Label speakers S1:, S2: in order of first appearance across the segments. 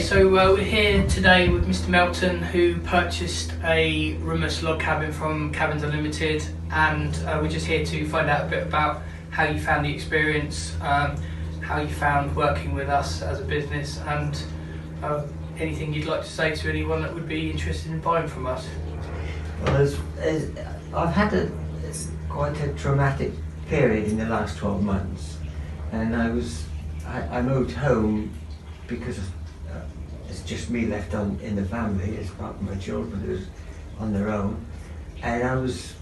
S1: so we're here today with Mr Melton, who purchased a roomless log cabin from Cabins Unlimited, and we're just here to find out a bit about how you found the experience, how you found working with us as a business, and anything you'd like to say to anyone that would be interested in buying from us.
S2: Well, I've had quite a traumatic period in the last 12 months, and I moved home because it's just me left in the family, as part of my children who's on their own, and I was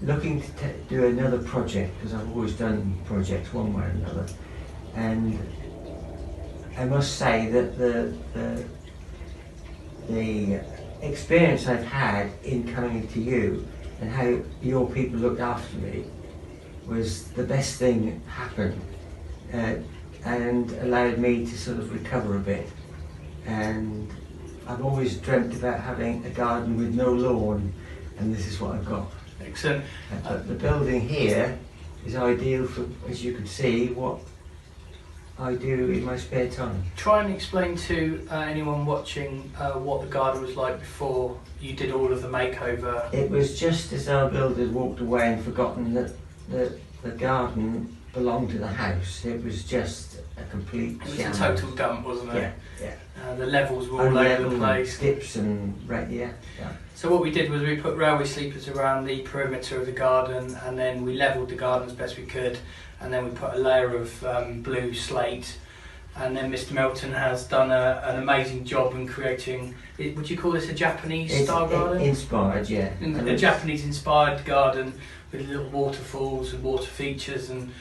S2: looking to do another project, because I've always done projects one way or another, and I must say that the experience I've had in coming to you and how your people looked after me was the best thing that happened, and allowed me to sort of recover a bit. And I've always dreamt about having a garden with no lawn, and this is what I've got.
S1: Excellent.
S2: The building here is ideal for, as you can see, what I do in my spare time.
S1: Try and explain to anyone watching what the garden was like before you did all of the makeover.
S2: It was just as our builders walked away and forgotten that the garden belonged to the house. It was just a complete
S1: It was
S2: sham.
S1: a total dump, wasn't it?
S2: Yeah.
S1: The levels were all over the place.
S2: Dips and yeah.
S1: So what we did was we put railway sleepers around the perimeter of the garden, and then we levelled the garden as best we could, and then we put a layer of blue slate, and then Mr Melton has done an amazing job in creating, would you call this a Japanese style garden?
S2: Inspired, yeah.
S1: A Japanese inspired garden with little waterfalls and water features, and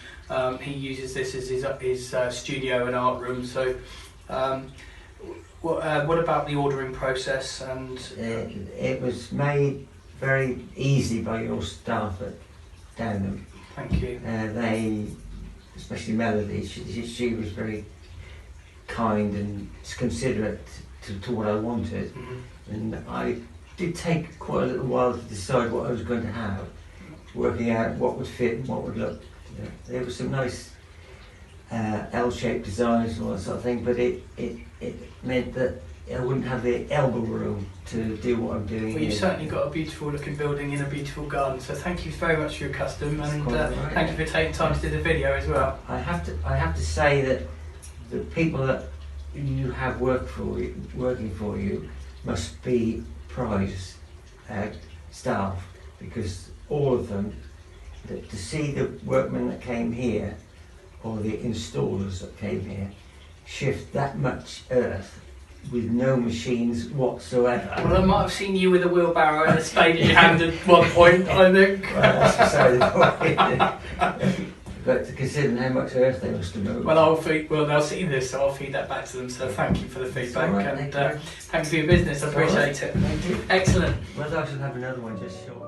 S1: he uses this as his studio and art room. So what about the ordering process? And
S2: it was made very easy by your staff at Downham.
S1: Thank you.
S2: They, especially Melody, she was very kind and considerate to what I wanted.
S1: Mm-hmm.
S2: And I did take quite a little while to decide what I was going to have, working out what would fit and what would look. There were some nice L-shaped designs and all that sort of thing, but it meant that I wouldn't have the elbow room to do what I'm doing.
S1: Well, you've certainly got a beautiful looking building in a beautiful garden, so thank you very much for your custom, and thank you for taking time to do the video as well.
S2: I have to say that the people that you have working for you must be prize staff, because all of them, to see the workmen that came here or the installers that came here shift that much earth with no machines whatsoever.
S1: Well, I might have seen you with a wheelbarrow and a spade in your hand at one point, I think.
S2: Well, that's beside the point. But considering how much earth they must have moved.
S1: Well, they'll see this, so I'll feed that back to them. So thank you for the feedback,
S2: right,
S1: and thank you for your business. I appreciate it.
S2: Thank you.
S1: Excellent.
S2: Well, I should have another one just short.